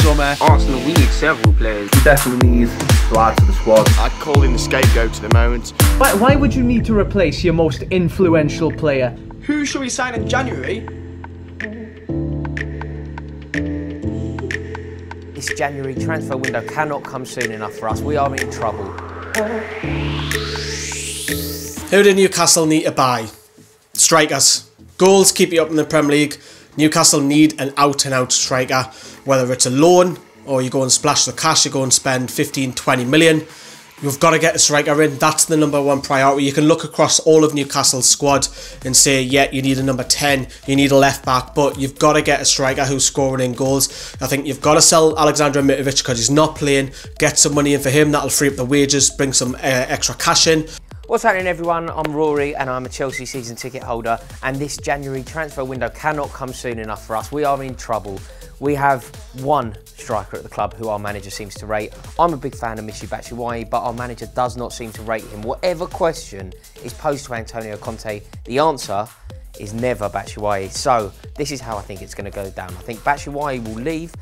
summer. Arsenal, we need several players. We definitely need to add to the squad. I'd call him the scapegoat at the moment. Why would you need to replace your most influential player? Who shall we sign in January? This January transfer window cannot come soon enough for us. We are in trouble. Who do Newcastle need to buy? Strikers. Goals keep you up in the Premier League. Newcastle need an out-and-out striker. Whether it's a loan or you go and splash the cash, you go and spend 15, 20 million. You've got to get a striker in. That's the #1 priority. You can look across all of Newcastle's squad and say, yeah, you need a number 10, you need a left back, but you've got to get a striker who's scoring in goals. I think you've got to sell Alexander Mitrovic because he's not playing. Get some money in for him. That'll free up the wages, bring some extra cash in. What's happening, everyone? I'm Rory and I'm a Chelsea season ticket holder, and this January transfer window cannot come soon enough for us. We are in trouble. We have one striker at the club who our manager seems to rate. I'm a big fan of Michy Batshuayi, but our manager does not seem to rate him. Whatever question is posed to Antonio Conte, the answer is never Batshuayi. So this is how I think it's going to go down. I think Batshuayi will leave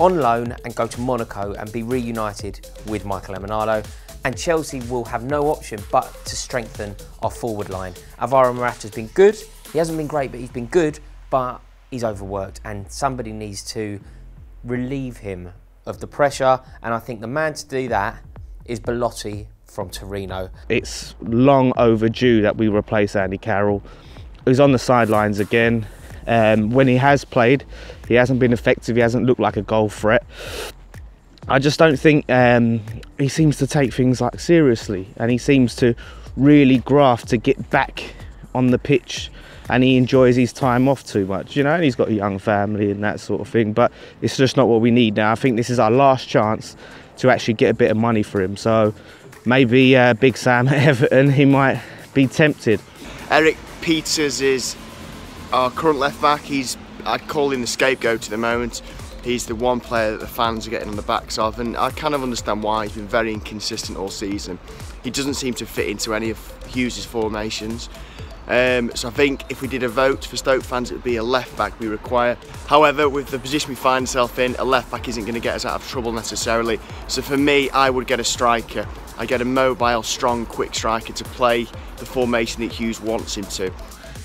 on loan and go to Monaco and be reunited with Michael Emenalo. And Chelsea will have no option but to strengthen our forward line. Alvaro Morata's been good. He hasn't been great, but he's been good, but he's overworked, and somebody needs to relieve him of the pressure, and I think the man to do that is Belotti from Torino. It's long overdue that we replace Andy Carroll, who's on the sidelines again. When he has played, he hasn't been effective, he hasn't looked like a goal threat. I just don't think he seems to take things like seriously, and he seems to really graft to get back on the pitch, and he enjoys his time off too much, you know, and he's got a young family and that sort of thing, but it's just not what we need now. I think this is our last chance to actually get a bit of money for him, so maybe Big Sam at Everton, he might be tempted. Eric Peters is our current left back. I'd call him the scapegoat at the moment. He's the one player that the fans are getting on the backs of, and I kind of understand why. He's been very inconsistent all season. He doesn't seem to fit into any of Hughes' formations. So I think if we did a vote for Stoke fans, it would be a left back we require. However, with the position we find ourselves in, a left back isn't going to get us out of trouble necessarily. So for me, I would get a striker. I get a mobile, strong, quick striker to play the formation that Hughes wants him to.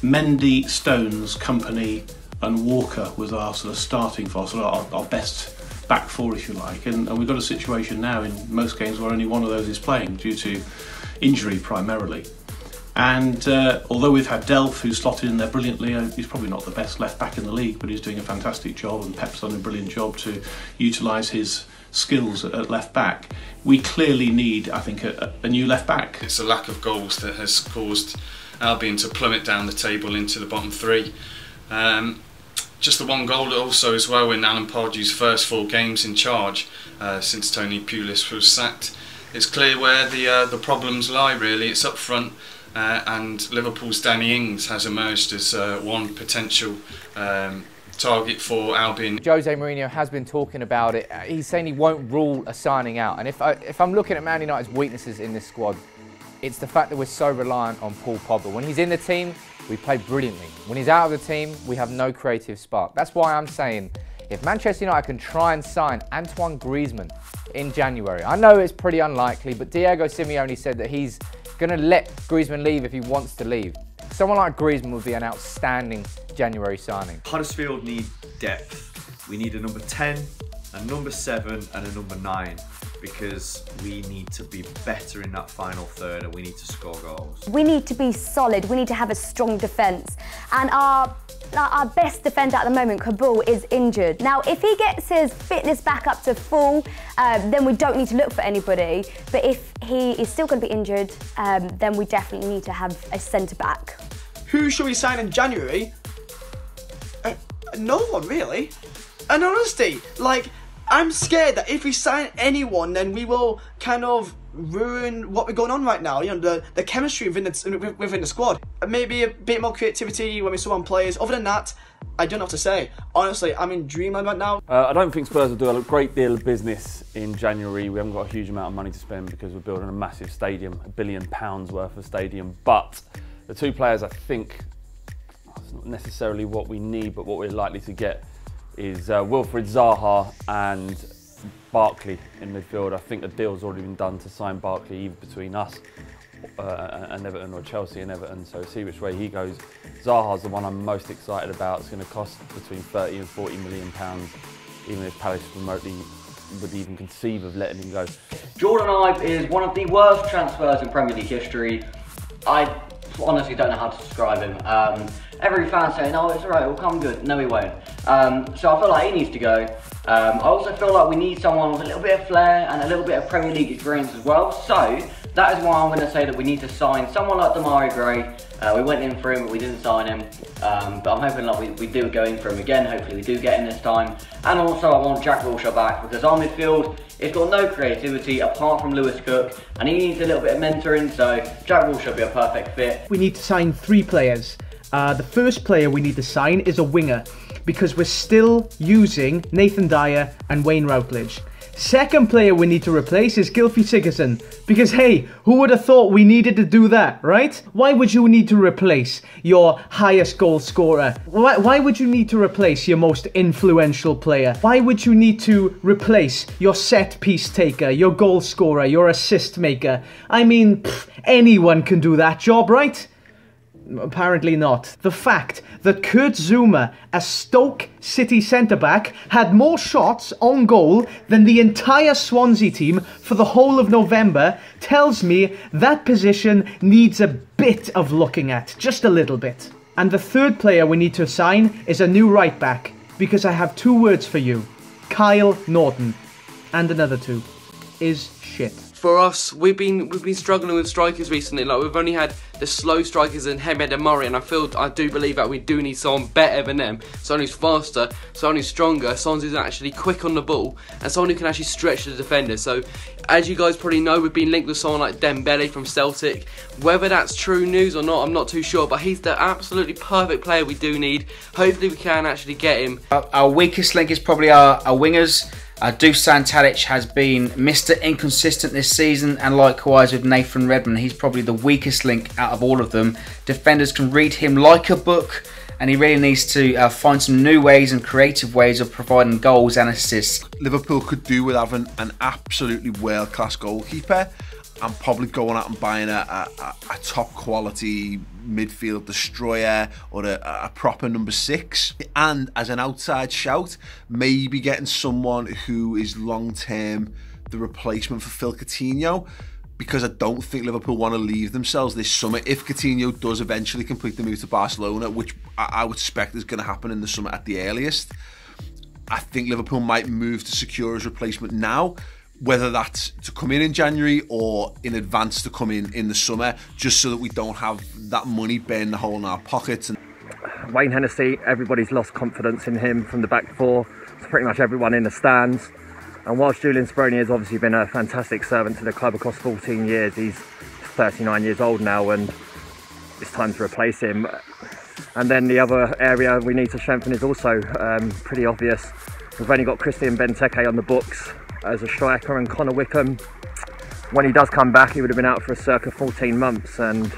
Mendy, Stones, Company and Walker was our sort of starting for, sort of our best back four, if you like, and we've got a situation now in most games where only one of those is playing due to injury primarily. And although we've had Delph, who's slotted in there brilliantly, he's probably not the best left back in the league, but he's doing a fantastic job, and Pep's done a brilliant job to utilise his skills at left back. We clearly need, I think, a new left back. It's a lack of goals that has caused Albion to plummet down the table into the bottom three. Just the one goal also as well in Alan Pardew's first 4 games in charge since Tony Pulis was sacked. It's clear where the problems lie really. It's up front, and Liverpool's Danny Ings has emerged as one potential target for Albion. Jose Mourinho has been talking about it. He's saying he won't rule a signing out, and if I'm looking at Man United's weaknesses in this squad, it's the fact that we're so reliant on Paul Pogba. When he's in the team, we play brilliantly. When he's out of the team, we have no creative spark. That's why I'm saying, if Manchester United can try and sign Antoine Griezmann in January, I know it's pretty unlikely, but Diego Simeone said that he's going to let Griezmann leave if he wants to leave. Someone like Griezmann would be an outstanding January signing. Huddersfield need depth. We need a number 10, a number 7 and a number 9, because we need to be better in that final third and we need to score goals. We need to be solid, we need to have a strong defence, and our best defender at the moment, Kabul, is injured. Now if he gets his fitness back up to full, then we don't need to look for anybody, but if he is still going to be injured, then we definitely need to have a centre back. Who shall we sign in January? No one really. And honestly, like, I'm scared that if we sign anyone, then we will kind of ruin what we're going on right now. You know, the chemistry within the squad. Maybe a bit more creativity when we sub on players. Other than that, I don't know what to say. Honestly, I'm in dreamland right now. I don't think Spurs will do a great deal of business in January. We haven't got a huge amount of money to spend because we're building a massive stadium, £1 billion worth of stadium. But the 2 players I think, it's not necessarily what we need, but what we're likely to get. is Wilfried Zaha and Barkley in midfield. I think a deal's already been done to sign Barkley either between us and Everton, or Chelsea and Everton, so see which way he goes. Zaha's the one I'm most excited about. It's going to cost between 30 and 40 million pounds, even if Palace remotely would even conceive of letting him go. Jordan Ibe is one of the worst transfers in Premier League history. I honestly don't know how to describe him. Every fan saying, oh, it's alright, it'll come good. No, he won't. So I feel like he needs to go. I also feel like we need someone with a little bit of flair and a little bit of Premier League experience as well. So that is why I'm going to say that we need to sign someone like Demarai Gray. We went in for him, but we didn't sign him. But I'm hoping like we do go in for him again. Hopefully we do get him this time. And also I want Jack Wilshere back, because our midfield, it's got no creativity apart from Lewis Cook, and he needs a little bit of mentoring, so Jack Wilshere would be a perfect fit. We need to sign 3 players. The first player we need to sign is a winger, because we're still using Nathan Dyer and Wayne Routledge. Second player we need to replace is Gylfi Sigurdsson, because hey, who would have thought we needed to do that, right? Why would you need to replace your highest goal scorer? Why would you need to replace your most influential player? Why would you need to replace your set piece taker, your goal scorer, your assist maker? I mean, anyone can do that job, right? Apparently not. The fact that Kurt Zouma, a Stoke City centre-back, had more shots on goal than the entire Swansea team for the whole of November tells me that position needs a bit of looking at. Just a little bit. And the third player we need to sign is a new right-back, because I have 2 words for you. Kyle Norton. And another 2. Is shit. For us, we've been struggling with strikers recently. Like, we've only had the slow strikers in Hemed and Murray, and I do believe that we do need someone better than them. Someone who's faster, someone who's stronger, someone who's actually quick on the ball, and someone who can actually stretch the defender. So, as you guys probably know, we've been linked with someone like Dembele from Celtic. Whether that's true news or not, I'm not too sure, but he's the absolutely perfect player we do need. Hopefully we can actually get him. Our weakest link is probably our wingers. Dusan Tadic has been Mr. Inconsistent this season, and likewise with Nathan Redmond. He's probably the weakest link out of all of them. Defenders can read him like a book, and he really needs to find some new ways and creative ways of providing goals and assists. Liverpool could do with having an absolutely world-class goalkeeper. I'm probably going out and buying a top quality midfield destroyer or a proper number 6. And as an outside shout, maybe getting someone who is long term the replacement for Phil Coutinho, because I don't think Liverpool want to leave themselves this summer. If Coutinho does eventually complete the move to Barcelona, which I would expect is going to happen in the summer at the earliest, I think Liverpool might move to secure his replacement now. Whether that's to come in January or in advance to come in the summer, just so that we don't have that money burn the hole in our pockets. Wayne Hennessy, everybody's lost confidence in him from the back 4. It's pretty much everyone in the stands. And whilst Julian Speroni has obviously been a fantastic servant to the club across 14 years, he's 39 years old now, and it's time to replace him. And then the other area we need to strengthen is also pretty obvious. We've only got Christian Benteke on the books as a striker, and Connor Wickham, when he does come back, he would have been out for a circa 14 months, and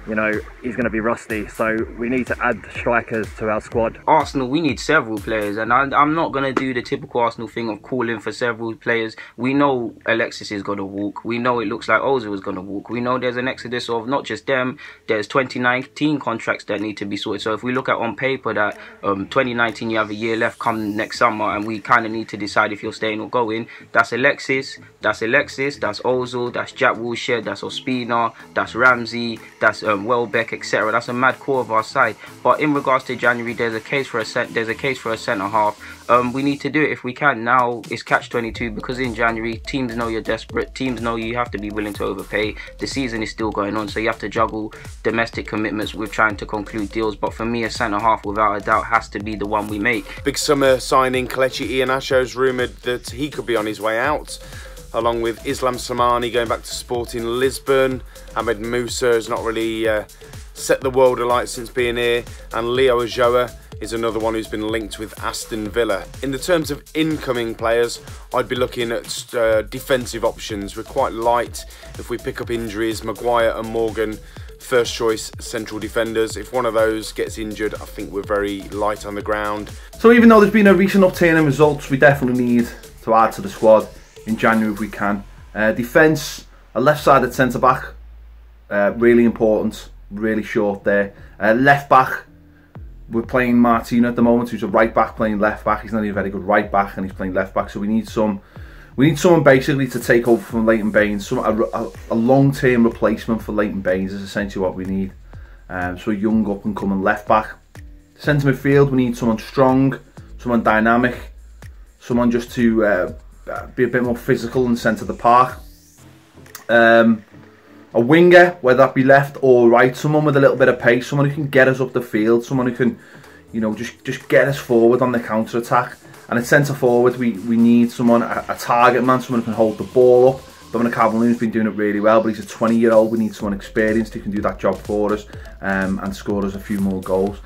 you know, he's going to be rusty, so we need to add strikers to our squad. Arsenal, we need several players, and I'm not going to do the typical Arsenal thing of calling for several players. We know Alexis is going to walk. We know it looks like Ozil is going to walk. We know there's an exodus of not just them, there's 2019 contracts that need to be sorted. So if we look at on paper that 2019 you have a year left come next summer, and we kind of need to decide if you're staying or going, that's Alexis, that's Ozil, that's Jack Wilshere, that's Ospina, that's Ramsey, that's Welbeck, etc. That's a mad core of our side. But in regards to January, there's a case for a centre half. We need to do it if we can. Now it's catch-22, because in January teams know you're desperate. Teams know you have to be willing to overpay. The season is still going on, so you have to juggle domestic commitments with trying to conclude deals. But for me, a centre half without a doubt has to be the one we make. Big summer signing Kelechi Iheanacho's rumoured that he could be on his way out, along with Islam Samani going back to Sporting Lisbon. Ahmed Musa has not really set the world alight since being here, and Leo Ajoa is another one who's been linked with Aston Villa. In the terms of incoming players, I'd be looking at defensive options. We're quite light if we pick up injuries. Maguire and Morgan first choice central defenders. If one of those gets injured, I think we're very light on the ground. So even though there's been a recent upturn in results, we definitely need to add to the squad in January if we can. Defence, a left-sided centre-back, really important, really short there. Left-back, we're playing Martino at the moment, who's a right-back playing left-back. He's not even a very good right-back and he's playing left-back, so we need someone basically to take over from Leighton Baines. A long-term replacement for Leighton Baines is essentially what we need. So a young up-and-coming left-back. Centre midfield, we need someone strong, someone dynamic, someone just to be a bit more physical in the centre of the park. A winger, whether that be left or right, someone with a little bit of pace, someone who can get us up the field, someone who can, you know, just get us forward on the counter-attack. And at centre forward, we need someone, a target man, someone who can hold the ball up. Dominic Calvert-Lewin's been doing it really well, but he's a 20-year-old. We need someone experienced who can do that job for us and score us a few more goals.